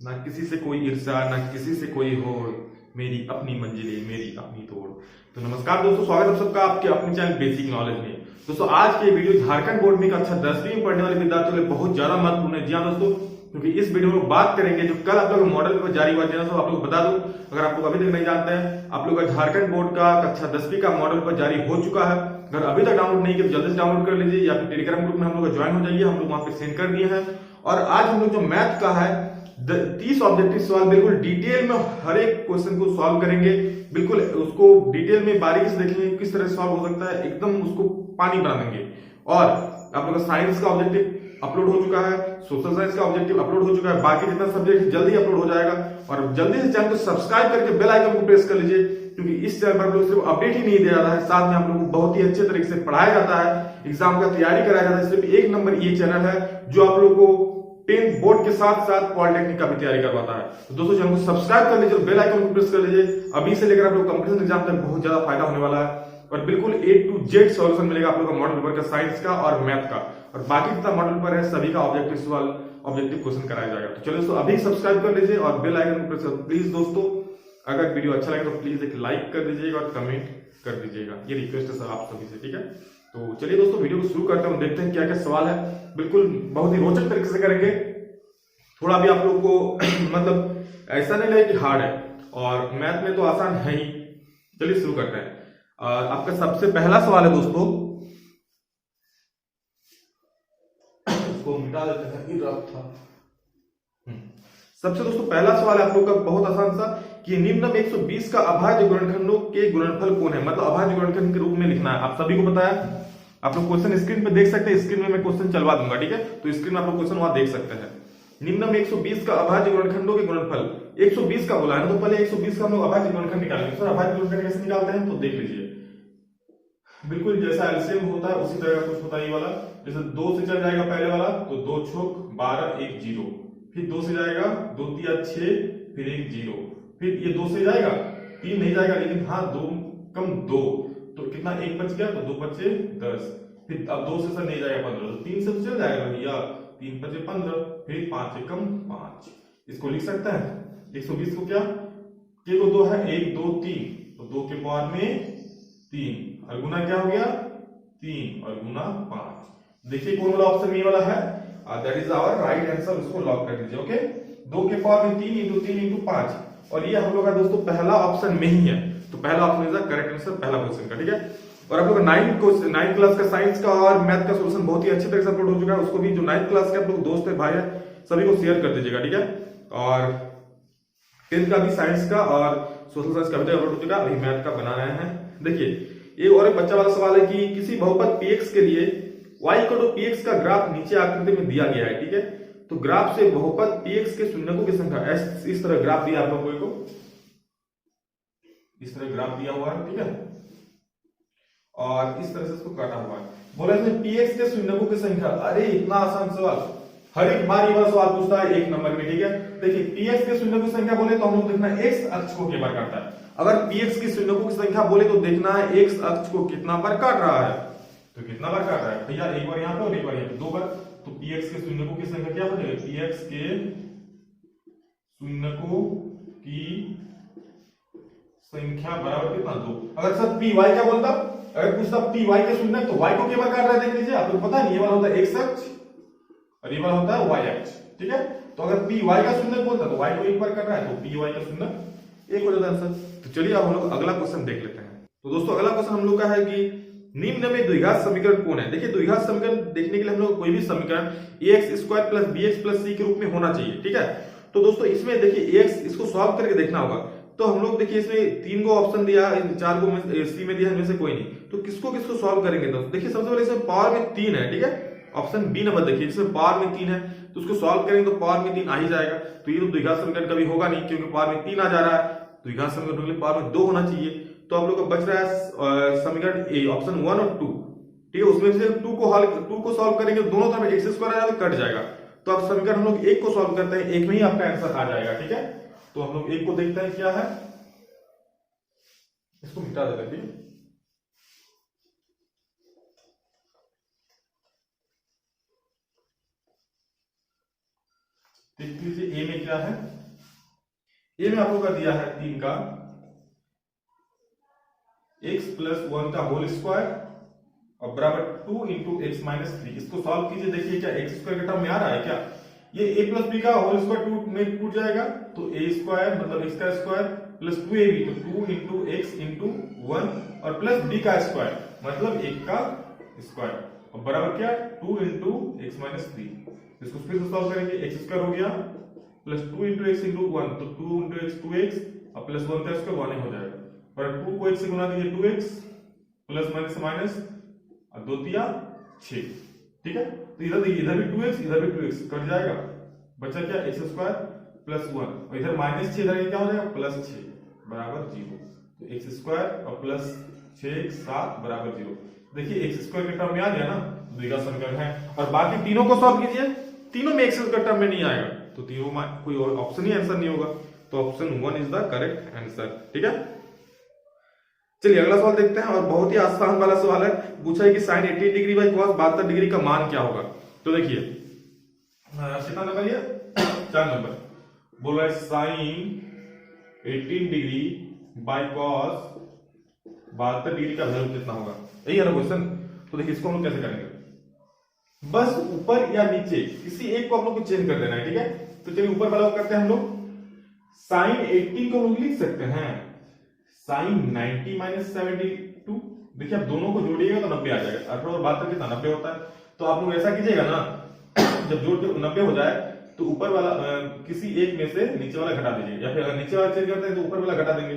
ना किसी से कोई ईर्ष्या, ना किसी से कोई हो, मेरी अपनी मंजिलें मेरी अपनी तोड़। तो नमस्कार दोस्तों, स्वागत है सबका आपके अपने चैनल बेसिक नॉलेज में। दोस्तों आज के वीडियो झारखंड बोर्ड में कक्षा 10वीं में पढ़ने वाले विद्यार्थियों के लिए बहुत ज्यादा महत्वपूर्ण है। जी हाँ दोस्तों, क्योंकि इस वीडियो में बात करेंगे जो कल आप लोग मॉडल पेपर जारी हुआ है। तो आप लोग बता दूं, अगर आप लोग अभी तक नहीं जानते हैं, आप लोग का झारखंड बोर्ड का कक्षा 10वीं का मॉडल पेपर जारी हो चुका है। अगर अभी तक डाउनलोड नहीं किया तो जल्दी से डाउनलोड कर लीजिए, या फिर टेलीग्राम ग्रुप में हम लोग ज्वाइन हो जाइए, हम लोग वहां पे सेंड कर दिए हैं। और आज हम लोग जो मैथ का है 30 ऑब्जेक्टिव सवाल बिल्कुल डिटेल में हर एक क्वेश्चन को सॉल्व करेंगे। बिल्कुल उसको डिटेल में बारीकी से देखेंगे किस तरह सॉल्व हो सकता है, एकदम उसको पानी बना देंगे। और आप लोग का साइंस का ऑब्जेक्टिव अपलोड हो चुका है, सोशल साइंस का ऑब्जेक्टिव अपलोड हो चुका है, बाकी जितना सब्जेक्ट जल्दी अपलोड हो जाएगा। और जल्दी से चैनल को सब्सक्राइब करके बेल आइकन को प्रेस कर लीजिए, क्योंकि इस चैनल पर लोग सिर्फ अपडेट ही नहीं दिया जाता है, साथ में आप लोगों को बहुत ही अच्छे तरीके से पढ़ाया जाता है, एग्जाम का तैयारी कराया जाता है। सिर्फ एक नंबर ये चैनल है जो आप लोगों को 10th बोर्ड के साथ साथ पॉलिटेक्निक का भी तैयारी करवाता है। तो दोस्तों चैनल को सब्सक्राइब कर लीजिए, बेल आइकन को प्रेस कर लीजिए। अभी से लेकर आप लोग कंपटीशन एग्जाम तक बहुत ज्यादा फायदा होने वाला है, और बिल्कुल A to Z सॉल्यूशन मिलेगा आप लोग का मॉडल पेपर का, साइंस का और मैथ का, और बाकी जितना मॉडल पेपर है सभी का ऑब्जेक्टिव सवाल ऑब्जेक्टिव क्वेश्चन कराया जाएगा। तो चलिए दोस्तों अभी सब्सक्राइब कर लीजिए और बेल आइकन को प्रेस कर प्लीज। दोस्तों अगर वीडियो अच्छा लगे तो प्लीज एक लाइक कर दीजिएगा और कमेंट कर दीजिएगा, ये रिक्वेस्ट है सर आप सभी से, ठीक है। तो चलिए दोस्तों वीडियो को शुरू करते हैं, देखते हैं क्या क्या सवाल है। बिल्कुल बहुत ही रोचक तरीके से करेंगे, थोड़ा भी आप लोग को मतलब ऐसा नहीं लगे कि हार्ड है, और मैथ में तो आसान है ही। चलिए शुरू करते हैं। आपका सबसे पहला सवाल है दोस्तों, इसको मिटा देते हैं, रफ था। सबसे दोस्तों पहला सवाल है आप लोग का बहुत आसान सा, कि निम्न में 120 का अभाज्य गुणनखंडों के गुणनफल कौन है। मतलब अभाज्य गुणनखंड के रूप में लिखना है, आप सभी को पता है। आप लोग क्वेश्चन स्क्रीन पे देख सकते हैं, स्क्रीन में मैं क्वेश्चन चलवा दूंगा, ठीक है। तो स्क्रीन में आप लोग क्वेश्चन वहां देख सकते हैं। निम्न में 120 का अभाज्य गुणनखंडों के गुणनफल, 120 का बोला है ना, तो पहले 120 का हम लोग अभाज्य गुणनखंड निकालेंगे। सर अभाज्य गुणनखंड कैसे निकालते हैं तो देख लीजिए, बिल्कुल जैसा एलसीएम होता है उसी तरह का कुछ होता है। ये वाला जैसे 2 से चल जाएगा पहले वाला, तो 2 छोक 12 1 0, फिर 2 से जाएगा 2 तिया 6, फिर 1 0, फिर ये 2 से जाएगा 3 नहीं जाएगा, लेकिन हाँ 2 कम 2, तो कितना 1 बच गया, तो 2 बचे 10, फिर अब 2 से सर नहीं जाएगा 15, तो 3 से तो चल जाएगा भैया, 3 बचे 15, फिर 5 से कम 5। इसको लिख सकता है 120 को, क्या के को 2 है 1 2 3, तो 2 के पावर में 3, और गुना क्या हो गया 3 और गुना 5। देखिए कौन वाला ऑप्शन ये वाला है, that is our right answer. उसको लॉक कर दीजिए। ओके, 2 के पावर में 3 इंटू 3 इंटू 5, और ये हम लोग का दोस्तों पहला ऑप्शन में ही है, तो पहला option is the correct answer पहला क्वेश्चन का, ठीक है। और आप लोग 9th क्लास का साइंस का और मैथ का सोल्यूशन बहुत ही अच्छी तरह से अपलोड हो चुका है, उसको भी जो 9th क्लास के आप लोग दोस्त है भाई है सभी को शेयर कर दीजिएगा, ठीक है। और 10th का भी साइंस का और सोशल साइंस का भी अपलोड हो चुका है, अभी मैथ का बना रहे हैं। देखिए ये और एक बच्चा वाला सवाल है कि किसी बहुपद px के लिए y को px का ग्राफ नीचे आकृति में दिया गया है, ठीक है। तो ग्राफ से बहुपद px के शून्यकों की संख्या, इस तरह ग्राफ दिया आप लोगों को, इस तरह ग्राफ दिया हुआ है, ठीक है, और इस तरह से इसको काटा हुआ है। बोला इसमें px के शून्यकों की संख्या। अरे इतना आसान सवाल, हर एक बार ये वाला सवाल पूछता है 1 नंबर में, ठीक है। देखिए px के शून्यकों की संख्या बोले तो हम लोग देखना x अक्ष को कितना काटता है। अगर px की शून्यकों की संख्या बोले तो देखना है x अक्ष को कितना बार काट रहा है, तो कितना बार काट रहा है भैया, एक बार यहाँ पे और एक बार यहाँ पे, 2 बार। तो px के शून्यकों की संख्या क्या हो जाएगी, px के शून्यकों की संख्या बराबर कितना 2। अगर सर py क्या बोलता, अगर पूछता py के शून्यक, तो y को क्या बार काट रहा है देख लीजिए, आपको पता है ये वाला होता है x अक्ष और ये वाला होता है y अक्ष, ठीक है। तो अगर py का शून्यक बोलता तो y को एक बार कर रहा है, तो py का शून्यक एक हो जाता है आंसर। तो चलिए अब हम लोग अगला क्वेश्चन देख लेते हैं। तो दोस्तों अगला क्वेश्चन हम लोग का है कि निम्न में द्विघात समीकरण कौन है। देखिए द्विघात समीकरण देखने के लिए हम लोग कोई भी समीकरण ax² plus bx plus c के रूप में होना चाहिए, ठीक है। तो दोस्तों इसमें देखिए ax, इसको सॉल्व करके देखना होगा। तो हम लोग देखिए इसमें 3 को ऑप्शन दिया, 4 को सी में दिया, इनमें से कोई नहीं, तो किसको किसको सॉल्व करेंगे दोस्तों। देखिए सबसे पहले इसमें पावर में 3 है, ठीक है, ऑप्शन बी नंबर देखिए, इसमें पावर में 3 है, तो उसको सॉल्व करेंगे तो पावर में 3 आ ही जाएगा। तो ये तो द्विघात समीकरण कभी होगा नहीं, क्योंकि पावर में 3 आ जा रहा है, द्विघात समीकरण के लिए पावर में 2 होना चाहिए। तो आप लोग का बच रहा है समीकरण ए, ऑप्शन 1 और 2, ठीक है। उसमें से 2 को सॉल्व करेंगे, दोनों तरफ x² आ जाएगा, कट जाएगा। तो आप समीकरण हम लोग 1 को सॉल्व करते हैं, 1 में ही आपका आंसर आ जाएगा, ठीक है। तो हम लोग 1 को देखते हैं क्या है, इसको मिटा देते हैं, ठीक है। देख लीजिए ए में क्या है, ए में आपको कर दिया है 3 का x प्लस 1 का होल स्क्वायर और बराबर 2 इंटू एक्स माइनस 3। इसको सॉल्व कीजिए, देखिए क्या एक्स स्क्वायर के टर्म में आ रहा है क्या, ये a प्लस बी का होल स्क्वायर 2 में टूट जाएगा तो a स्क्वायर मतलब x का स्क्वायर प्लस 2ab तो 2 इंटू एक्स इंटू 1 और प्लस b का स्क्वायर मतलब 1 का स्क्वायर और बराबर क्या 2 इंटू एक्स माइनस 3। इसको फिर से सॉल्व करेंगे, एक्स स्क्वायर हो गया प्लस 2 इंटू एक्स इंटू 1 तो 2 इंटू एक्स 2x और प्लस 1 का स्क्वायर 1 हो जाएगा पर 2 को 1 से गुना दीजिए 2x प्लस माइनस माइनस और 2 तिया 6। ठीक है, तो इधर देखिए इधर भी 2x इधर भी 2x कट जाएगा, बचा क्या एक्स स्क्वायर प्लस 1 और इधर माइनस 6 इधर क्या हो जाएगा प्लस 6 बराबर 0। तो एक्स स्क्वायर और प्लस 6x 7 बराबर 0। देखिए एक्स स्क्वायर के टर्म में आ गया ना, द्विघात समीकरण है और बाकी तीनों को सॉल्व कीजिए, तीनों में एक्स के टर्म में नहीं आएगा तो तीनों में कोई और ऑप्शन ही आंसर नहीं होगा, तो option 1 is the correct answer. ठीक है, चलिए अगला सवाल देखते हैं और बहुत ही आसान वाला सवाल है, पूछा है कि sine 80 degree by cos 72 degree का मान क्या होगा। तो देखिए कितना नंबर ये 4 नंबर बोल रहा है sine 18 degree by cos 72 degree का वैल्यू कितना होगा, यही है ना क्वेश्चन। तो देखिए इसको हम लोग कैसे करेंगे, बस ऊपर या नीचे किसी एक को हम लोग को चेंज कर देना है। ठीक है, तो चलिए ऊपर वाला करते हैं हम लोग, साइन 18 को हम लोग लिख सकते हैं साइन 90 माइनस 72। देखिए आप दोनों को जोड़िएगा तो 90 आ जाएगा, 18 और 72 कितना 90 होता है। तो आप लोग ऐसा कीजिएगा ना, जब जोड़ के 90 हो जाए तो ऊपर वाला किसी एक में से नीचे वाला घटा दीजिए, या फिर अगर नीचे वाला चेंज करते हैं तो ऊपर वाला घटा देंगे।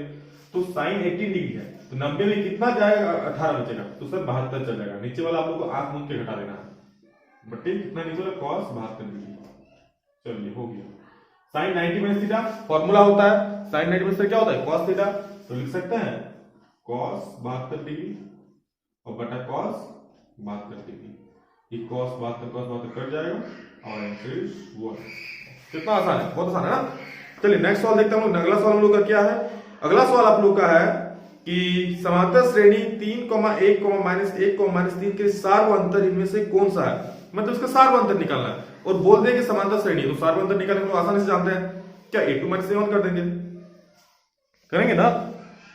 तो साइन 18 डिग्री है तो 90 में कितना जाएगा 18 बचेगा तो सर 72 चल जाएगा। नीचे वाला आप लोग को आंख मूंद के घटा देना है, बटे कितना नीचे वाला cos 72 डिग्री। चलिए हो गया, साइन 90 माइनस थीटा फॉर्मूला होता है, साइन 90 माइनस क्या होता है cos थीटा, तो लिख सकते हैं cos 72 डिग्री और बटा cos 72 डिग्री, ये cos 72 कट जाएगा और आंसर इज 1। कितना आसान है, बहुत आसान है ना। चलिए नेक्स्ट सवाल देखते हैं हम लोग। अगला सवाल हम लोग का क्या है, अगला सवाल आप लोग का है कि समांतर श्रेणी 3, 1, -1, -3 के सार्वअंतर इनमें से कौन सा है, मतलब इसका सार्वअंतर निकालना है और बोल दें कि समांतर श्रेणी, तो सार्वअंतर निकालने को आसानी से जानते हैं, क्या a2 - a1 कर देंगे, करेंगे ना।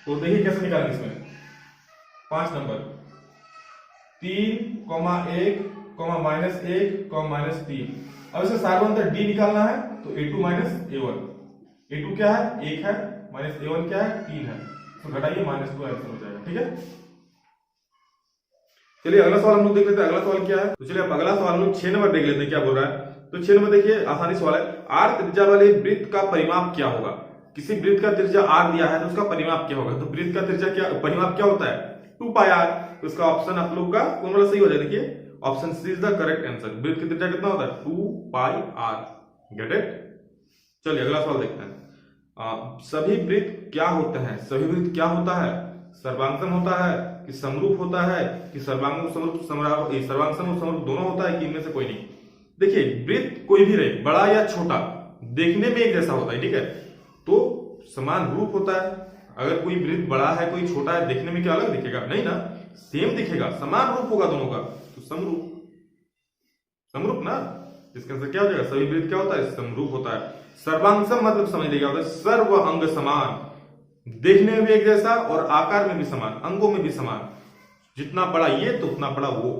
तो देखिए कैसे निकालेंगे इसमें, 5 नंबर 3, 1, -1, -3। अब इसे सार्वअंतर d निकालना है तो a2 - a1, a2 क्या है 1 है, -a1 क्या है 3 है, तो घटाइए -2 आंसर हो जाएगा। ठीक है, चलिए अगला सवाल हम लोग देख लेते हैं, अगला सवाल क्या है। तो चलिए अब अगला सवाल हम लोग 6 नंबर देख लेते हैं क्या बोल रहा है। तो 6 नंबर देखिए आसानी सवाल है, r त्रिज्या वाले वृत्त का परिमाप क्या होगा। किसी वृत्त का त्रिज्या r दिया है तो उसका परिमाप क्या होगा। तो वृत्त का त्रिज्या क्या परिमाप क्या होता है 2πr। तो इसका ऑप्शन आप लोग का कौन वाला सही हो जाए, देखिए option C is the correct answer. वृत्त की त्रिज्या कितना होता है 2πr, गेट इट। चलिए अगला सवाल देखते हैं, सभी वृत्त क्या होते हैं, सभी वृत्त क्या होता है, सर्वांगसम होता है कि समरूप होता है कि सर्वांग समरूप सर्वांगसम और समरूप दोनों होता है कि इनमें से कोई नहीं। देखिए वृत्त कोई भी रहे, बड़ा या छोटा, देखने में एक जैसा होता है। ठीक है, तो समान रूप होता है। अगर कोई वृत्त बड़ा है कोई छोटा है, देखने में क्या अलग दिखेगा, नहीं ना, सेम दिखेगा, समान रूप होगा दोनों का, तो समरूप, समरूप ना, इसका आंसर क्या हो जाएगा, सभी वृत्त क्या होता है समरूप होता है। सर्वांगसम मतलब समझ लीजिएगा सर्व अंग समान, देखने में भी एक जैसा और आकार में भी समान, अंगों में भी समान, जितना बड़ा ये तो उतना बड़ा वो,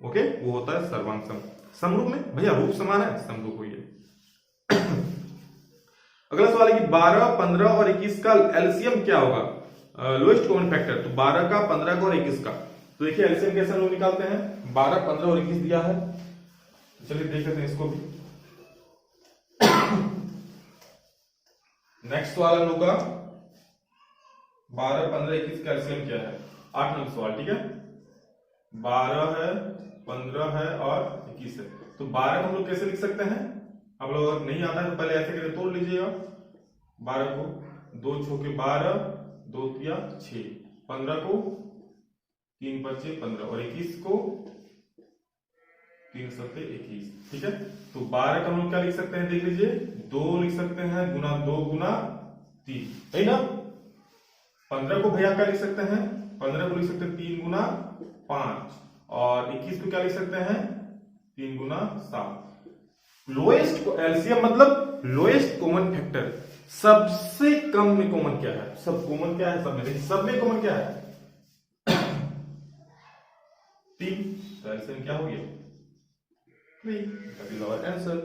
ओके, वो होता है सर्वांगसम। समरूप में भैया रूप समान है, समरूप हुई है। अगला सवाल है कि 12, 15 और 21 का एलसीएम क्या होगा, लोएस्ट कॉमन फैक्टर। तो 12 का, 15 का और 21 का, तो देखिए एलसीएम कैसे लोग निकालते हैं, 12, 15 और 21 दिया है, चलिए देख लेते हैं इसको भी। नेक्स्ट सवाल हम लोग का 12, 15, 21 का एलसीएम क्या है, 8 नंबर सवाल। ठीक है, 12 है, 15 है और 21 है। तो 12 को हम लोग कैसे लिख सकते हैं, आप लोग अगर नहीं आता है तो पहले ऐसे करके तोड़ लीजिएगा, 12 को 2 छोके 12, 2 तिया 6, 15 को 3 5 15 और 21 को 3 7 21। ठीक है, तो 12 का हम लोग क्या लिख सकते हैं, देख लीजिए 2 लिख सकते हैं गुना 2 गुना 3, है ना। 15 को भैया क्या लिख सकते हैं, 15 को लिख सकते हैं 3 गुना 5 और 21 को क्या लिख सकते हैं 3 गुना 7। लोएस्ट एलसीएम मतलब लोएस्ट कॉमन फैक्टर, सबसे कम में कॉमन क्या है, सब कॉमन क्या है, सब में, सब में कॉमन क्या है 3, तो एलसीएम क्या हो गया 3, that is our answer.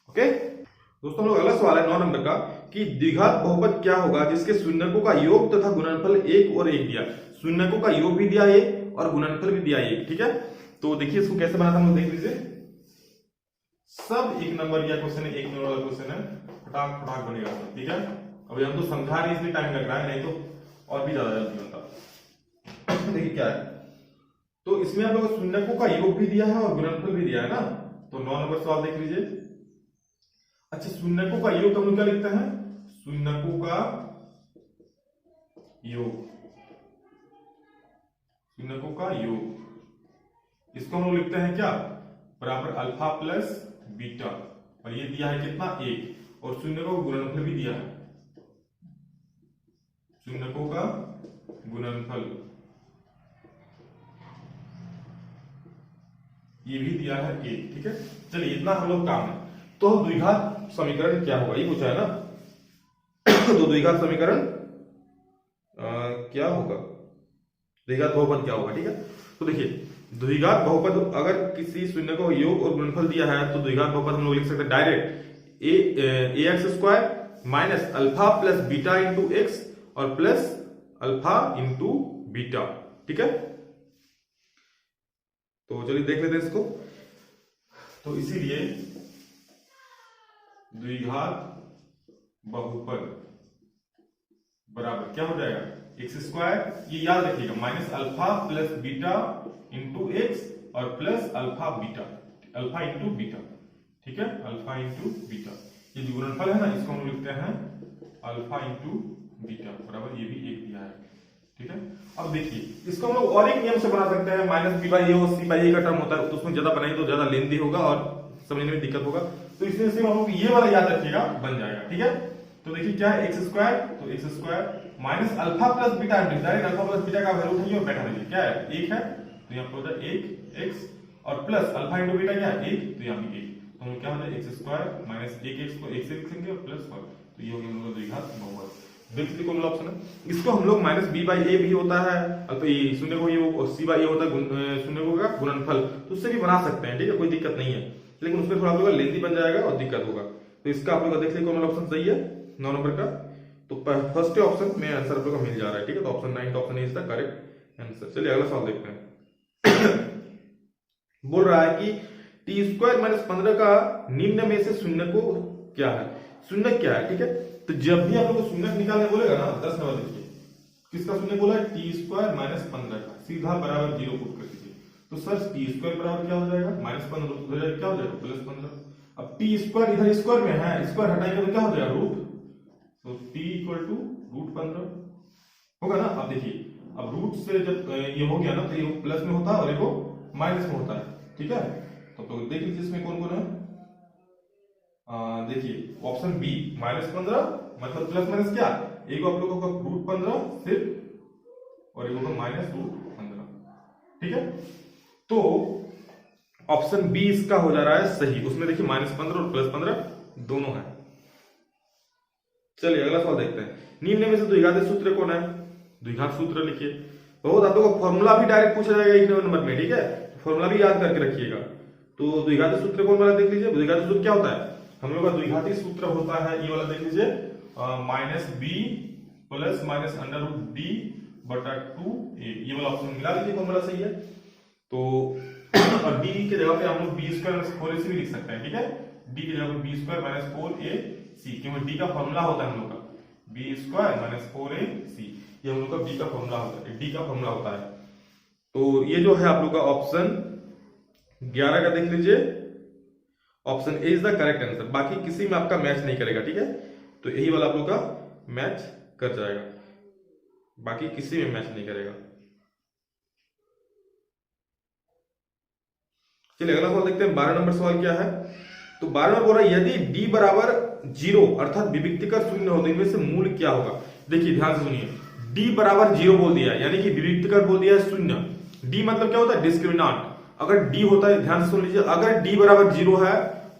Okay दोस्तों, हम लोग अगला सवाल है 9 नंबर का कि द्विघात बहुपद क्या होगा जिसके शून्यकों का योग तथा गुणनफल 1 और 1 दिया, शून्यकों का योग भी दिया 1 और गुणनफल भी दिया 1, ठीक है। तो देखिए इसको कैसे बनाता हम लोग देख लीजिए, सब 1 नंबर या क्वेश्चन है, 1 नंबर वाला क्वेश्चन है, फटाक फटाक बनेगा सब, ठीक है। अभी हम तो समझा नहीं इसलिए टाइम लग रहा है, नहीं तो और भी ज्यादा जल्दी बनता। देखिए क्या है, तो इसमें हम लोग शून्यकों का योग भी दिया है और गुणनफल भी दिया है ना, तो 9 नंबर सवाल देख लीजिए। अच्छा, शून्यकों का योग हम लोग क्या लिखते हैं, शून्यकों का योग, शून्यकों का योग, इसको हम लोग लिखते हैं क्या, बराबर अल्फा प्लस बीटा, और ये दिया है कितना 1, और शून्यकों का गुणनफल भी दिया है, शून्यकों का गुणनफल ये भी दिया है 1, ठीक है। चलिए इतना हम लोग काम है, तो द्विघात समीकरण क्या होगा, ये पूछा है ना। तो द्विघात समीकरण क्या होगा, द्विघात बहुपद क्या होगा, ठीक है। तो देखिए द्विघात बहुपद अगर किसी शून्य को योग और गुणनफल दिया है तो द्विघात बहुपद हम लोग लिख सकते हैं direct A X square minus alpha plus beta into X और प्लस अल्फा इंटू बीटा, ठीक है। तो चलिए देख लेते हैं इसको, तो इसीलिए द्विघात बहुपद बराबर क्या हो जाएगा, एक्स स्क्वायर, ये याद रखिएगा, minus alpha plus beta into X और plus alpha beta, alpha into beta, ठीक है, अल्फा इंटू बीटा। ये जो गुणनफल है ना, इसको हम लिखते हैं अल्फा इंटू बीटा बराबर, ये भी 1 दिया है, ठीक है। अब देखिए इसको हम लोग और एक नियम से बना सकते हैं, माइनस बी बाई ए और सी बाई ए का टर्म होता है, तो उसमें ज्यादा बनाएंगे तो ज्यादा लेंथी होगा और समझने में दिक्कत होगा, तो इसमें से हम लोग ये वाला याद रखिएगा, बन जाएगा, ठीक है। तो देखिए क्या है एक्स स्क्वायर, तो x square minus alpha plus beta, direct alpha plus beta का वैल्यू उठाइए और बैठा दीजिए, क्या है 1 है, तो यहाँ पर हो जाए 1 एक्स और प्लस अल्फा इंटू बीटा क्या है 1, तो यहाँ भी 1, तो हम क्या हो जाए एक्स स्क्वायर माइनस 1 एक्स को 1 से लिखेंगे और प्लस 1, तो ये हो गया हम लोग द्विघात बहुपद। बिल्कुल कौन ऑप्शन है, इसको हम लोग माइनस बी बाई ए भी होता है, शून्य को ये और सी बाई ए होता है शून्य का गुणनफल, तो उससे भी बना सकते हैं, ठीक है, कोई दिक्कत नहीं है, लेकिन उसमें थोड़ा आप लोग लेंथी बन जाएगा और दिक्कत होगा। तो इसका आप लोग देख लीजिए कौन ऑप्शन सही है 9 नंबर का, तो फर्स्ट ऑप्शन में आंसर आप लोग का मिल जा रहा है, ठीक है। तो ऑप्शन 9 का option is the correct answer. चलिए अगला सवाल देखते हैं। बोल रहा है कि टी स्क्वायर माइनस 15 का निम्न में से शून्य को क्या है, शून्य क्या है, ठीक है। तो जब भी आप लोग को शून्य निकालने बोलेगा ना 10 नंबर देखिए, किसका शून्य बोला है, टी स्क्वायर माइनस 15 का, सीधा बराबर 0 पुट कर दीजिए, तो सर टी स्क्वायर बराबर क्या हो जाएगा माइनस 15, तो हो जाएगा क्या हो जाएगा प्लस 15। अब टी स्क्वायर इधर स्क्वायर में है, स्क्वायर हटाएंगे तो क्या हो जाएगा रूट, तो टी इक्वल टू रूट 15 होगा ना। अब देखिए अब रूट से जब ये हो गया ना, तो ये प्लस में होता है और ये माइनस में होता है, ठीक है। तो देख लीजिए इसमें कौन कौन है, देखिए ऑप्शन बी माइनस 15 मतलब प्लस माइनस क्या, एक आप लोगों का रूट 15 सिर्फ और एक होगा माइनस रूट 15, ठीक है। तो ऑप्शन बी इसका हो जा रहा है सही, उसमें देखिए माइनस 15 और प्लस 15 दोनों है। चलिए अगला सवाल देखते हैं, निम्न में से द्विघात सूत्र कौन है, द्विघात सूत्र लिखिए, बहुत आप लोगों को फॉर्मूला भी डायरेक्ट पूछा जाएगा 1 नंबर में, ठीक है, फॉर्मूला भी याद करके रखिएगा। तो द्विघात सूत्र कौन वाला देख लीजिए, द्विघात सूत्र क्या होता है, हम लोग का द्विघाती सूत्र होता है ये वाला देख लीजिए, minus b plus minus under root d बटा 2a, ये वाला ऑप्शन मिला लीजिए कौन वाला सही है। तो और d के जगह पे हम लोग बी स्क्वायर माइनस 4ac भी लिख सकते हैं, ठीक है, d की जगह पे बी स्क्वायर माइनस 4ac, क्योंकि d का फॉर्मूला होता है हम लोग का बी स्क्वायर माइनस 4ac, ये हम लोग का b का फॉर्मूला होता है, d का फॉर्मूला होता है। तो ये जो है आप लोग का ऑप्शन 11 का देख लीजिए, option A is the correct answer, बाकी किसी में आपका मैच नहीं करेगा, ठीक है, तो यही वाला आप लोग का मैच कर जाएगा, बाकी किसी में मैच नहीं करेगा। चलिए अगला सवाल देखते हैं, 12 नंबर सवाल क्या है। तो 12 में बोल रहा है यदि d बराबर 0 अर्थात विविक्तिकर शून्य हो तो इनमें से मूल क्या होगा। देखिए ध्यान से सुनिए, d बराबर 0 बोल दिया यानी कि विविक्तिकर बोल दिया है शून्य, d मतलब क्या होता है डिस्क्रिमिनांट, अगर d होता है ध्यान से सुन लीजिए, अगर d बराबर 0 है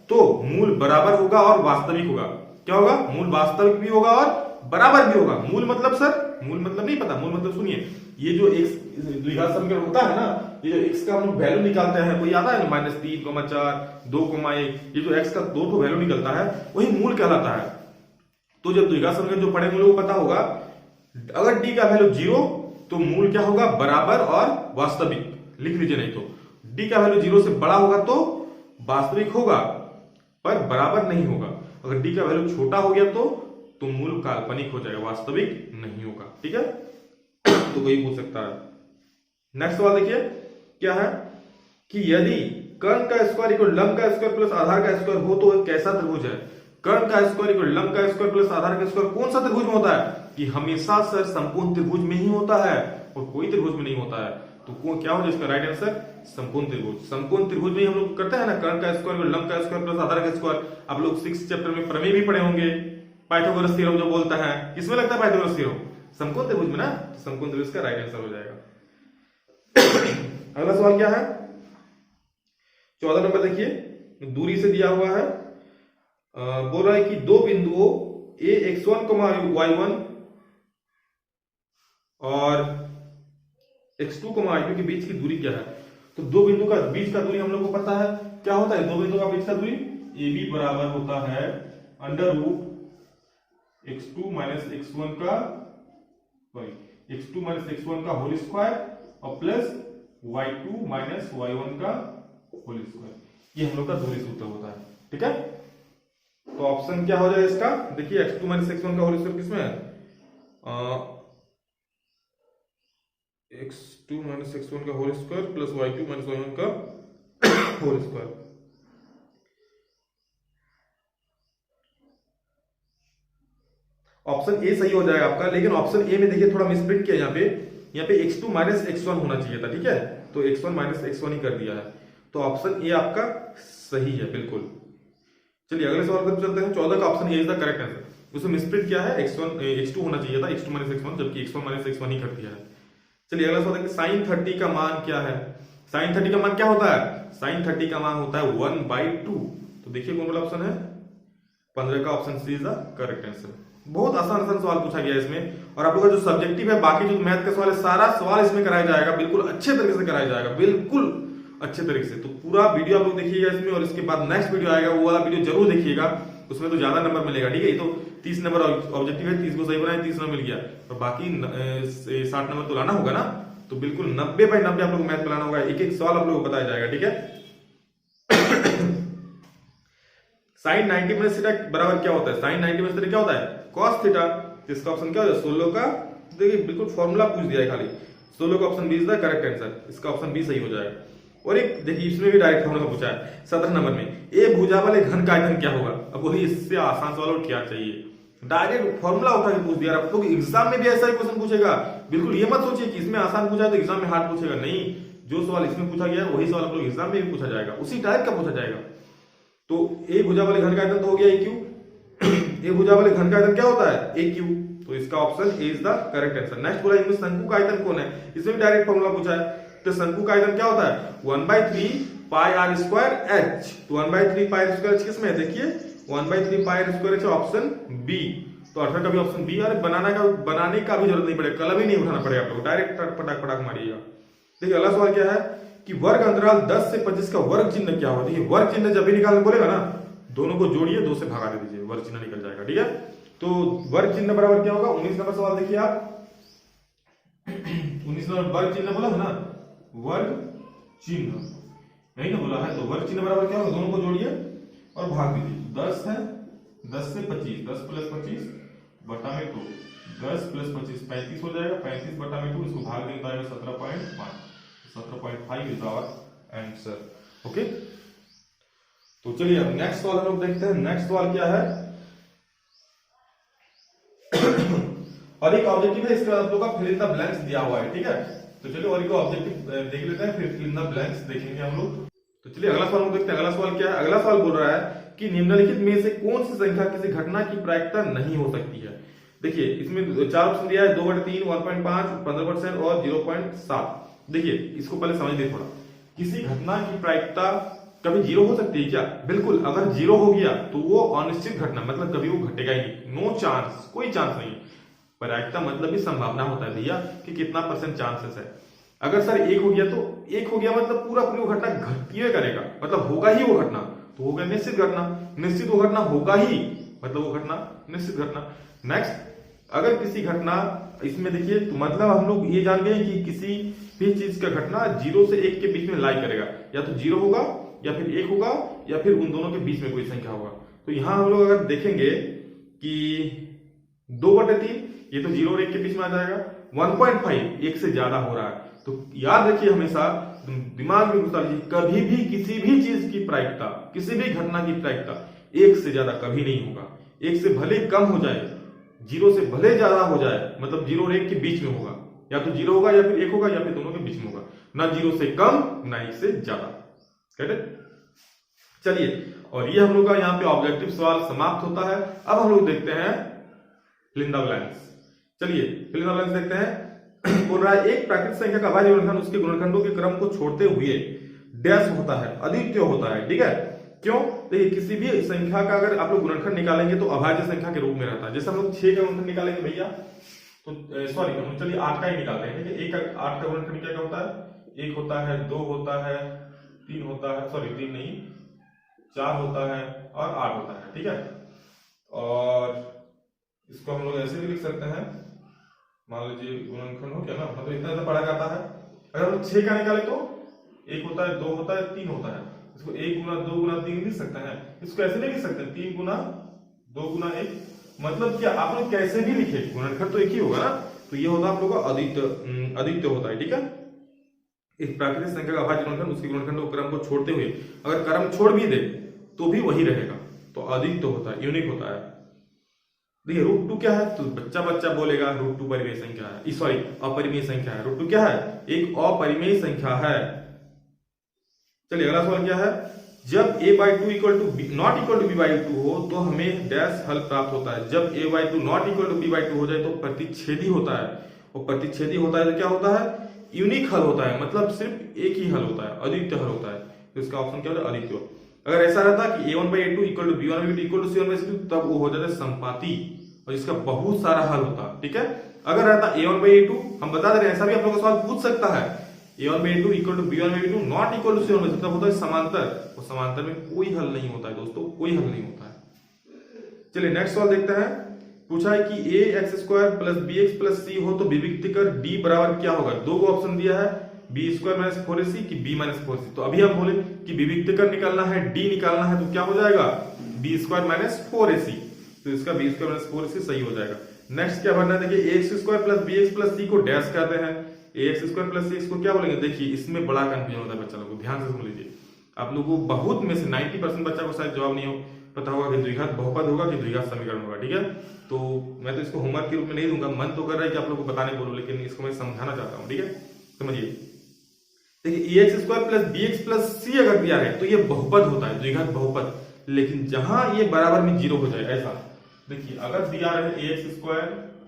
तो मूल बराबर होगा और वास्तविक होगा। क्या होगा? मूल वास्तविक भी होगा और बराबर भी होगा। मूल मतलब सर, मूल मतलब नहीं पता, मूल मतलब सुनिए, ये जो x द्विघात समीकरण होता है ना, ये जो x का हम लोग वैल्यू निकालते हैं, कोई आता है ना -3,4 2,1, ये जो x का दो वैल्यू निकलता है वही मूल कहलाता है। तो जब द्विघात समीकरण जो पढ़े लोगों को पता होगा, अगर d का वैल्यू 0 तो मूल क्या होगा? बराबर और वास्तविक। लिख लीजिए, नहीं तो d का वैल्यू 0 से बड़ा होगा तो वास्तविक होगा पर बराबर नहीं होगा। अगर d का वैल्यू छोटा हो गया तो मूल काल्पनिक हो जाएगा, वास्तविक नहीं होगा। ठीक है, तो वही पूछ सकता है। नेक्स्ट सवाल देखिए क्या है कि यदि कर्ण का स्क्वायर इक्वल लंब का स्क्वायर प्लस आधार का स्क्वायर हो तो कैसा त्रिभुज है? कर्ण का स्क्वायर इक्वल लंब का स्क्वायर प्लस आधार का स्क्वायर कौन सा त्रिभुज में होता है? कि हमेशा सर संपूर्ण त्रिभुज में ही होता है और कोई त्रिभुज में नहीं होता है। तो क्या हो जाए इसका राइट आंसर? संपूर्ण त्रिभुज। संपूर्ण त्रिभुज में हम लोग करते हैं ना, कर्ण का स्क्वायर इक्वल लंब का स्क्वायर प्लस आधार का स्क्वायर। आप लोग 6th चैप्टर में प्रमेय भी पढ़े होंगे, पाइथागोरस थ्योरम जो बोलता है, किसमें लगता है पाइथागोरस थ्योरम? संपूर्ण त्रिभुज में ना, तो संपूर्ण त्रिभुज का राइट आंसर हो जाएगा। अगला सवाल क्या है? 14 नंबर देखिए, दूरी से दिया हुआ है, बोल रहा है कि दो बिंदुओं a x1, y1 और x2, y2 के बीच की दूरी क्या है? तो दो बिंदु का बीच का दूरी हम लोग को पता है क्या होता है। दो बिंदु का बीच का दूरी AB बराबर होता है under root x2 minus x1 का होल स्क्वायर और प्लस y2 माइनस y1 का होल स्क्वायर। ये हम लोग का दूरी सूत्र होता है। ठीक है, तो ऑप्शन क्या हो जाए इसका? देखिए x2 माइनस x1 का होल स्क्वायर किसमें है? x2 माइनस x1 का whole square plus y2 minus y1 का होल स्क्वायर। ऑप्शन ए सही हो जाएगा आपका, लेकिन ऑप्शन ए में देखिए थोड़ा मिसप्रिंट किया यहाँ पे x2 माइनस x1 होना चाहिए था। ठीक है, तो x1 माइनस x1 ही कर दिया है, तो ऑप्शन ए आपका सही है बिल्कुल। चलिए अगले सवाल पर चलते हैं। 14 का option A is the correct answer. उसमें मिसप्रिंट किया है, x2 होना चाहिए था, x2 माइनस x1, जबकि x1 माइनस x1 ही कर दिया है। चलिए अगला सवाल देखिए, साइन 30 का मान क्या है? साइन 30 का मान क्या होता है? साइन 30 का मान होता है 1/2। तो देखिए कौन वाला ऑप्शन है? 15 का option C is the correct answer. बहुत आसान सवाल पूछा गया इसमें, और आप लोग का जो सब्जेक्टिव है, बाकी जो मैथ का सवाल है, सारा सवाल इसमें कराया जाएगा, बिल्कुल अच्छे तरीके से कराया जाएगा, बिल्कुल अच्छे तरीके से। तो पूरा वीडियो आप लोग देखिएगा इसमें, और इसके बाद नेक्स्ट वीडियो आएगा, वो वाला वीडियो जरूर देखिएगा, उसमें तो ज्यादा नंबर मिलेगा। ठीक है, ये तो 30 नंबर ऑब्जेक्टिव है, 30 को सही बनाए 30 नंबर मिल गया, और बाकी 60 नंबर तो लाना होगा ना, तो बिल्कुल 90/90 आप लोग मैथ में लाना होगा, एक एक सवाल आप लोग को बताया जाएगा। ठीक है, साइन 90 माइनस थीटा बराबर क्या होता है? साइन 90 माइनस थीटा क्या होता है? Cos theta. तो इसका ऑप्शन क्या हो जाए? 16 का, देखिए बिल्कुल फॉर्मूला पूछ दिया है खाली, 16 का option B is the correct answer. इसका ऑप्शन बी सही हो जाएगा। और एक देखिए इसमें भी डायरेक्ट फॉर्मूला पूछा है 17 नंबर में, ए भुजा वाले घन का आयतन क्या होगा? अब वही इससे आसान सवाल और क्या चाहिए, डायरेक्ट फॉर्मूला उठा के पूछ दिया। आप लोग एग्जाम में भी ऐसा ही क्वेश्चन पूछेगा, बिल्कुल ये मत सोचिए कि इसमें आसान पूछा है तो एग्जाम में हार्ड पूछेगा, नहीं, जो सवाल इसमें पूछा गया है वही सवाल आप लोग एग्जाम में भी पूछा जाएगा, उसी टाइप का पूछा जाएगा। तो ए भुजा वाले घन का आयतन तो हो गया ए क्यू, ए भुजा वाले घन का आयतन क्या होता है? ए क्यू। तो इसका option A is the correct answer. Next बोला इनमें शंकु का आयतन कौन है? इसमें भी डायरेक्ट फॉर्मूला पूछा है, तो शंकु का आयतन क्या होता है? 1/3 पाई आर स्क्वायर एच। तो 1/3 पाई आर स्क्वायर एच किसमें है? देखिए 1/3 pi R square H option B. तो 18 का भी ऑप्शन बी। और बनाने का भी जरूरत नहीं पड़ेगा, कलम ही नहीं उठाना पड़ेगा आप लोग, डायरेक्ट पटाख पटाख मारिएगा। देखिए अगला सवाल क्या है कि वर्ग अंतराल 10 से 25 का वर्ग चिन्ह क्या होता है? वर्ग चिन्ह जब भी निकालने बोलेगा ना, दोनों को जोड़िए, 2 से भगा दे दीजिए, वर्ग चिन्ह निकल जाएगा। ठीक है, तो वर्ग चिन्ह बराबर क्या होगा? 19 नंबर सवाल देखिए आप, 19 नंबर वर्ग चिन्ह बोला है ना, वर्ग चिन्ह नहीं ना बोला है, तो वर्ग चिन्ह बराबर क्या होगा? दोनों को जोड़िए और भाग दीजिए। 10 है, 10 से 25, 10 प्लस 25 बटा में 2, 10 प्लस 25 35 हो जाएगा, 35 बटा में 2, इसको भाग देंगे तो आएगा 17.5, 17.5 इज आवर आंसर। ओके, तो चलिए अब नेक्स्ट सवाल हम लोग देखते हैं। नेक्स्ट सवाल क्या है? और एक ऑब्जेक्टिव है, इसका आप लोग का फिल इन द ब्लैंक्स दिया हुआ है। ठीक है, तो चलिए और एक ऑब्जेक्टिव देख लेते हैं, फिर फिल इन द ब्लैंक्स देखेंगे हम लोग। तो चलिए अगला सवाल हम देखते हैं। अगला सवाल क्या है? अगला सवाल बोल रहा है कि निम्नलिखित में से कौन सी संख्या किसी घटना की प्रायिकता नहीं हो सकती है? देखिए इसमें 4 ऑप्शन दिया है, 2/3, 1.5, 15% और 0.7। देखिए इसको पहले समझ लीजिए थोड़ा। किसी घटना की प्रायिकता कभी जीरो हो सकती है क्या? बिल्कुल। अगर जीरो हो गया तो वो अनिश्चित घटना, मतलब कभी वो घटेगा ही नहीं, नो चांस, कोई चांस नहीं। प्रायिकता मतलब भी संभावना होता है भैया कि कितना % चांसेस है। अगर सर एक हो गया तो एक हो गया मतलब पूरा पूरी वो घटना घटती हुए करेगा, मतलब होगा ही वो घटना, तो हो गया निश्चित घटना। निश्चित वो घटना होगा ही, मतलब वो घटना निश्चित घटना। नेक्स्ट, अगर किसी घटना, इसमें देखिए तो मतलब हम लोग ये जान गए कि किसी भी चीज का घटना 0 से 1 के बीच में लाई करेगा, या तो 0 होगा या फिर 1 होगा या फिर उन दोनों के बीच में कोई संख्या होगा। तो यहां हम लोग अगर देखेंगे कि 2/3, ये तो 0 और 1 के बीच में आ जाएगा। 1.5 1 से ज्यादा हो रहा है, तो याद रखिए हमेशा, दिमाग में घुसा लीजिए, कभी भी किसी भी चीज की प्रायिकता, किसी भी घटना की प्रायिकता 1 से ज्यादा कभी नहीं होगा। 1 से भले कम हो जाए, 0 से भले ज्यादा हो जाए, मतलब 0 और 1 के बीच में होगा, या तो 0 होगा या फिर 1 होगा या फिर दोनों के बीच में होगा, ना 0 से कम ना 1 से ज्यादा। चलिए, और ये हम लोग का यहाँ पे ऑब्जेक्टिव सवाल समाप्त होता है। अब हम लोग देखते हैं फिल इन द ब्लैंक्स। चलिए फिल इन द ब्लैंक्स देखते हैं। बोल रहा है एक प्राकृतिक संख्या का अभाज्य गुणनखंड उसके गुणनखंडों के क्रम को छोड़ते हुए डैश होता है, अद्वितीय होता है। ठीक है, क्यों? देखिए किसी भी संख्या का अगर आप लोग गुणनखंड निकालेंगे तो अभाज्य संख्या के रूप में रहता है। जैसे हम लोग 6 का गुणनखंड निकालेंगे भैया, तो सॉरी हम चलिए 8 का ही निकालते हैं। ठीक है, 8 का गुणनखंड क्या होता है? 1 होता है, 2 होता है, 3 होता है, सॉरी 3 नहीं, 4 होता है और 8 होता है। ठीक है, और इसको हम लोग ऐसे भी लिख सकते हैं, मान लीजिए गुणनखंड हो क्या ना, मतलब इतना ज्यादा पढ़ा जाता है। अगर हम 6 का निकाले तो 1 होता है, 2 होता है, 3 होता है। इसको 1 गुना 2 गुना 3 लिख सकते हैं। इसको ऐसे नहीं लिख सकते 3 गुना 2 गुना 1, मतलब क्या आप लोग कैसे भी लिखे गुणनखंड तो एक ही होगा ना। तो ये होता है आप लोग का अद्वितीय होता है। ठीक है, एक प्राकृतिक संख्या का अभाज्य गुणनखंड उसके गुणनखंड क्रम को छोड़ते हुए अगर क्रम छोड़ भी दे तो भी वही रहेगा, तो अद्वितीय होता है, यूनिक होता है। देखिए √2 क्या है, तो बच्चा बच्चा बोलेगा √2 परिमेय संख्या है, सॉरी अपरिमेय संख्या है। √2 क्या है? एक अपरिमेय संख्या है। चलिए अगला सवाल क्या है? जब a/2 not equal to b/2 हो तो हमें डैश हल प्राप्त होता है। जब a/2 not equal to b/2 हो जाए तो प्रतिच्छेदी होता है, और प्रतिच्छेदी होता है तो क्या होता है? यूनिक हल होता है, मतलब सिर्फ एक ही हल होता है, अद्वितीय हल होता है। तो इसका ऑप्शन क्या होता है? अद्वितीय। अगर ऐसा रहता कि a1/a2 equal to b1/b2 equal to c1/c2, तब वो हो जाता संपाती और इसका बहुत सारा हल होता। ठीक है, अगर रहता a1/a2, हम बता दे रहे हैं ऐसा भी आप लोग का सवाल पूछ सकता है, a1/a2 equal to b1/b2 not equal to c1/c2, मतलब होता है समांतर, और समांतर में कोई हल नहीं होता है दोस्तों, कोई हल नहीं होता है। चलिए नेक्स्ट सवाल देखते हैं। पूछा है कि ax² plus bx plus c हो तो विविक्ति कर d बराबर क्या होगा? दो को ऑप्शन दिया है, b² माइनस 4ac कि b माइनस 4c। तो अभी हम बोले कि विविक्ति कर निकालना है, d निकालना है, तो क्या हो जाएगा? b² माइनस 4ac, तो इसका b² माइनस 4ac सही हो जाएगा। नेक्स्ट क्या भरना है? देखिए ax² plus bx plus c को डैश कहते हैं, ax² प्लस cx को क्या बोलेंगे? देखिए इसमें बड़ा कंफ्यूजन होता है बच्चा लोग को, ध्यान से सुन लीजिए। आप लोगों को बहुत में से 90% बच्चा को शायद जवाब नहीं हो पता होगा कि द्विघात बहुपद होगा कि द्विघात समीकरण होगा। ठीक है, तो मैं तो इसको होमवर्क के रूप में नहीं दूंगा, मन तो कर रहा है कि आप लोग को बताने बोलूं, लेकिन इसको मैं समझाना चाहता हूं। ठीक है, समझिए। देखिए ax² plus bx plus c अगर दिया है तो ये बहुपद होता है, द्विघात बहुपद। लेकिन जहां ये बराबर में 0 हो जाए, ऐसा देखिए अगर दिया है ax²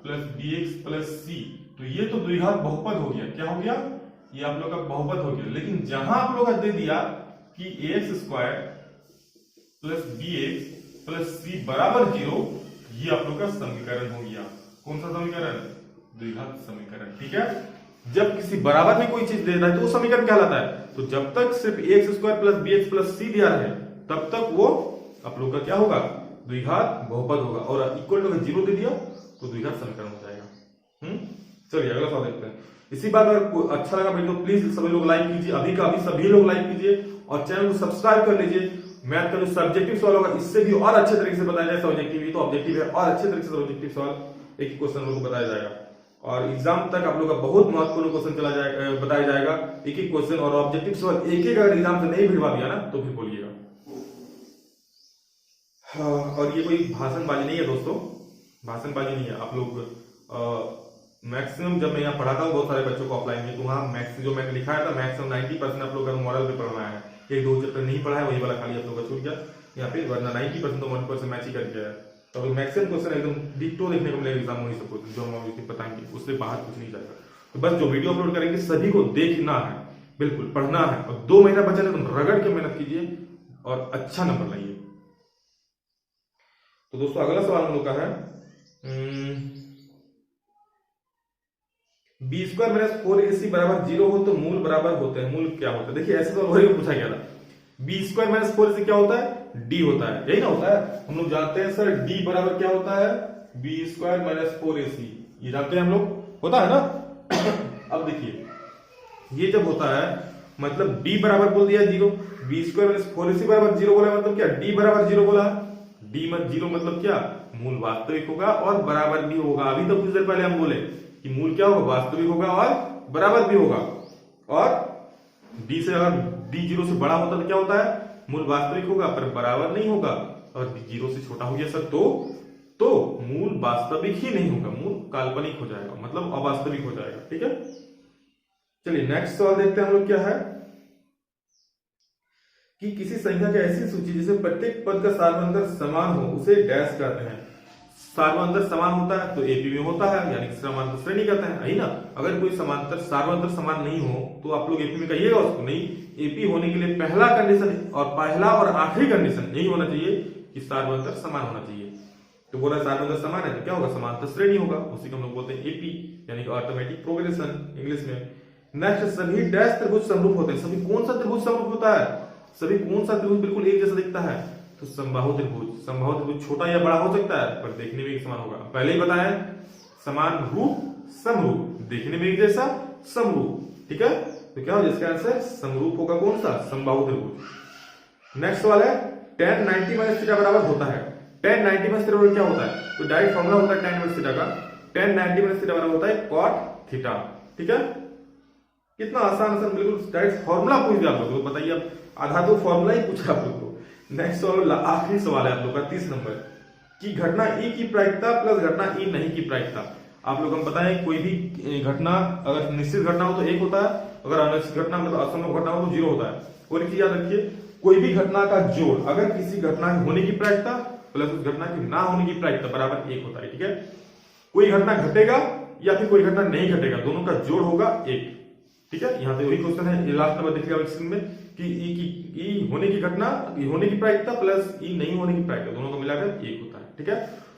plus bx plus c, तो ये तो द्विघात बहुपद हो गया। क्या हो गया? ये आप लोग का बहुपद हो गया। लेकिन जहां आप लोग दे दिया कि ax² plus bx plus c बराबर 0, ये आप लोग का समीकरण हो गया। कौन सा समीकरण? द्विघात समीकरण। ठीक है, जब किसी बराबर में कोई चीज दे रहा है तो वो समीकरण कहलाता है। तो जब तक सिर्फ ax² plus bx plus c दिया है तब तक वो आप लोग का क्या होगा? द्विघात बहुपद होगा, और इक्वल टू 0 दे दिया तो द्विघात समीकरण हो जाएगा। चलिए अगला सवाल देखते हैं। इसी बात अगर अच्छा लगा वीडियो प्लीज सभी लोग लाइक कीजिए, अभी का अभी सभी लोग लाइक कीजिए और चैनल को सब्सक्राइब कर लीजिए। मैथ का जो सब्जेक्टिव सवाल होगा इससे भी और अच्छे तरीके से बताया जाए। ऑब्जेक्टिव ही तो ऑब्जेक्टिव है, और अच्छे तरीके से ऑब्जेक्टिव सवाल एक ही क्वेश्चन लोगों को बताया जाएगा, और एग्जाम तक आप लोग का बहुत महत्वपूर्ण क्वेश्चन चला जाएगा, बताया जाएगा एक ही क्वेश्चन। और ऑब्जेक्टिव सवाल एक एक अगर एग्जाम से नहीं भिड़वा दिया ना तो फिर बोलिएगा। और ये कोई भाषणबाजी नहीं है दोस्तों, भाषणबाजी नहीं है। आप लोग मैक्सिमम जब मैं यहाँ पढ़ाता हूँ बहुत सारे बच्चों को ऑफलाइन में, तो वहाँ मैक्स जो मैंने लिखाया था मैक्सिमम 90% आप लोग का मॉडल पे पढ़ना है, एक दो चैप्टर नहीं पढ़ा है वही वाला खाली आप लोग का छूट गया यहाँ पे, वरना 90% तो 1% मैच ही करके है। तो मैक्सिमम क्वेश्चन एकदम डिक्टो देखने को मिलेगा एग्जाम में, सब कुछ जो हम बताएंगे उससे बाहर कुछ नहीं जाएगा। तो बस जो वीडियो अपलोड करेंगे सभी को देखना है, बिल्कुल पढ़ना है और 2 महीना बचा है, तुम रगड़ के मेहनत कीजिए और अच्छा नंबर लाइए। तो दोस्तों अगला सवाल हम लोग का है बी स्क्वायर माइनस 4ac बराबर 0 हो तो मूल बराबर होते हैं, मूल क्या होता है? देखिए ऐसे तो वही पूछा गया था। बी स्क्वायर माइनस 4ac क्या होता है? डी होता है, यही ना होता है। हम लोग जानते हैं सर डी बराबर क्या होता है? बी स्क्वायर माइनस 4ac, ये जानते हैं हम लोग, होता है ना। अब देखिए ये जब होता है मतलब डी बराबर बोल दिया 0, बी स्क्वायर माइनस 4ac बराबर 0 बोला मतलब क्या? डी बराबर 0 बोला, डी मत 0 मतलब क्या? मूल वास्तविक होगा और बराबर भी होगा। अभी तो कुछ देर पहले हम बोले कि मूल क्या होगा? वास्तविक होगा और बराबर भी होगा। और डी से अगर डी 0 से बड़ा होता तो क्या होता है? मूल वास्तविक होगा पर बराबर नहीं होगा। और डी 0 से छोटा हो गया सर तो मूल वास्तविक ही नहीं होगा, मूल काल्पनिक हो जाएगा, मतलब अवास्तविक हो जाएगा। ठीक है, चलिए नेक्स्ट सवाल देखते हैं हम लोग क्या है कि किसी संख्या की ऐसी सूची जिसे प्रत्येक पद का सार्वधातुक समान हो उसे डैश कहते हैं। सार्वधातुक समान होता है तो एपी में होता है, यानी समांतर श्रेणी कहते हैं, है ना। अगर कोई समांतर सार्वधातुक समान नहीं हो तो आप लोग एपी में कहिएगा उसको नहीं। एपी होने के लिए पहला कंडीशन और पहला और आखिरी कंडीशन यही होना चाहिए कि सार्वधातुक समान होना चाहिए। तो बोला सार्वधातुक समान है तो क्या होगा? समांतर श्रेणी होगा, उसी को हम लोग बोलते हैं एपी, यानी कि ऑटोमेटिक प्रोग्रेशन इंग्लिश में। नेक्स्ट, सभी डैश त्रिभुज समरूप होते हैं। सभी कौन सा त्रिभुज समरूप होता है? सभी कौन सा त्रिभुज बिल्कुल एक जैसा दिखता है? तो समबाहु त्रिभुज। समबाहु त्रिभुज छोटा या बड़ा हो सकता है पर देखने में एक समान होगा। पहले ही बताया समान रूप समरूप, देखने में एक जैसा समरूप। ठीक है, तो क्या हो जिसका आंसर समरूप होगा कौन सा? समबाहु त्रिभुज। नेक्स्ट सवाल है tan 90 माइनस थीटा बराबर होता है। tan 90 माइनस थीटा बराबर क्या होता है? तो डायरेक्ट फॉर्मूला होता है tan माइनस थीटा का। tan 90 माइनस थीटा बराबर होता है cot थीटा। ठीक है, कितना आसान बिल्कुल डायरेक्ट फॉर्मूला पूछ दिया आप लोग को, बताइए अब आधा तो फॉर्मूला ही पूछा आप लोग को। नेक्स्ट सवाल आखिरी सवाल है आप लोग का 30 नंबर कि घटना ई की प्रायिकता प्लस घटना ई नहीं की प्रायिकता। आप लोग हम बताएं कोई भी घटना अगर निश्चित घटना हो तो 1 होता है, अगर अनिश्चित घटना मतलब असंभव घटना हो तो 0 होता है। और एक चीज याद रखिए, कोई भी घटना का जोड़ अगर किसी घटना होने की प्रायिकता प्लस उस घटना की ना होने की प्रायिकता बराबर 1 होता है। ठीक है, कोई घटना घटेगा या फिर कोई घटना नहीं घटेगा, दोनों का जोड़ होगा 1। ठीक है, यहाँ पे वही क्वेश्चन है, ये लास्ट नंबर देखिएगा स्क्रीन में कि ई होने की घटना होने की प्रायिकता प्लस ई नहीं होने की प्रायिकता दोनों को मिलाकर 1 होता है। ठीक है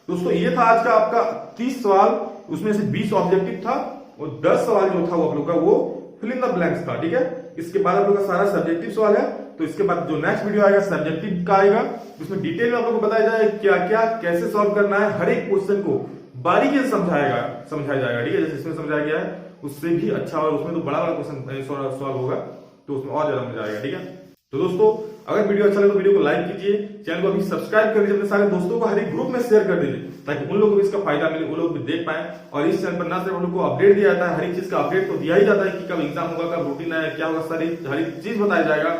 दोस्तों, ये था आज का आपका 30 सवाल, उसमें से 20 ऑब्जेक्टिव था और 10 सवाल जो था वो आप लोग का वो फिल इन द ब्लैंक्स था। ठीक है, इसके बाद आप लोग का सारा सब्जेक्टिव सवाल है। तो इसके बाद जो नेक्स्ट वीडियो आएगा सब्जेक्टिव का आएगा, उसमें डिटेल में आप लोग को बताया जाए क्या क्या कैसे सॉल्व करना है, हर एक क्वेश्चन को बारीकी से समझाया जाएगा। ठीक है, जैसे इसमें समझाया गया है उससे भी अच्छा, और उसमें तो बड़ा क्वेश्चन सॉल्व होगा तो उसमें और ज्यादा मजा आएगा। ठीक है, तो दोस्तों अगर वीडियो अच्छा लगे तो वीडियो को लाइक कीजिए, चैनल को अभी सब्सक्राइब कर लीजिए, अपने सारे दोस्तों को हर एक ग्रुप में शेयर कर दीजिए ताकि उन लोगों को भी इसका फायदा मिले, वो लोग भी देख पाए। और इस चैनल पर ना सिर्फ उन लोगों को अपडेट दिया जाता है, हर एक चीज का अपडेट तो दिया ही जाता है कि कब एग्जाम होगा, कब रूटीन है, क्या होगा, सारी हर एक चीज बताया जाएगा।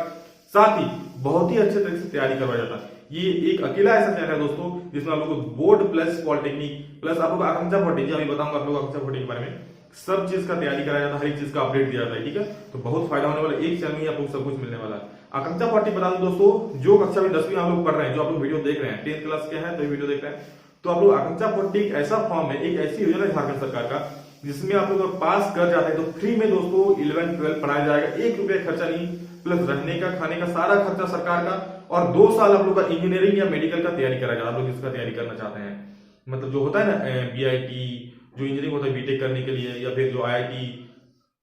साथ ही बहुत ही अच्छे तरीके से तैयारी करवाया जाता है। ये एक अकेला ऐसा चैनल है दोस्तों जिसमें आप लोग को बोर्ड प्लस पॉलिटेक्निक प्लस आप लोग आकांक्षा भट्टी, अभी बताऊंगा आप लोग आकांक्षा भट्टी के बारे में, सब चीज का तैयारी कराया जाता है, हर एक चीज का अपडेट दिया जाता है। ठीक है, तो बहुत फायदा होने वाला, एक चैनल में आप लोग सब कुछ मिलने वाला है। आकांक्षा पार्टी बता दो दोस्तों, जो कक्षा में 10वीं आप लोग पढ़ रहे हैं, जो आप लोग वीडियो देख रहे हैं 10th क्लास के हैं तो ये वीडियो देख रहे हैं, तो आप लोग आकांक्षा पार्टी एक ऐसा फॉर्म है, एक ऐसी योजना है झारखंड सरकार का जिसमें आप लोग पास कर जाते हैं तो फ्री में दोस्तों 11th 12th पढ़ाया जाएगा, 1 रुपया खर्चा नहीं, प्लस रहने का खाने का सारा खर्चा सरकार का, और 2 साल आप लोग का इंजीनियरिंग या मेडिकल का तैयारी करा जाता है। आप लोग जिसका तैयारी करना चाहते हैं, मतलब जो होता है ना बीआईटी, जो इंजीनियरिंग होता है बीटेक करने के लिए, या फिर जो आईआईटी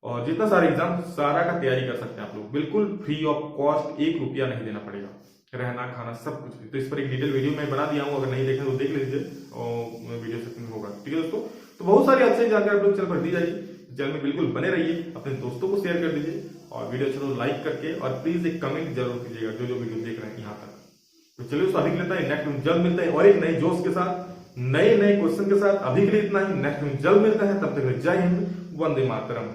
और जितना सारे एग्जाम सारा का तैयारी कर सकते हैं आप लोग, बिल्कुल फ्री ऑफ कॉस्ट, 1 रुपया नहीं देना पड़ेगा, रहना खाना सब कुछ। तो इस पर एक डिटेल वीडियो मैं बना दिया हूँ, अगर नहीं देखें तो देख लीजिए और वीडियो सेक्शन में होगा। ठीक है दोस्तों, तो बहुत सारी अच्छी जानकारी आप लोग चैनल पर दी जाएगी, चैनल में बिल्कुल बने रहिए, अपने दोस्तों को शेयर कर दीजिए और वीडियो अच्छा तो लाइक करके, और प्लीज एक कमेंट जरूर कीजिएगा जो वीडियो देख रहे हैं यहाँ तक। तो चलिए दोस्तों अभी लेता है, नेक्स्ट में जल्द मिलते हैं और एक नए जोश के साथ, नए क्वेश्चन के साथ। अभी के लिए इतना ही, नेक्स्ट में जल्द मिलते हैं, तब तक जय हिंद, वंदे मातरम।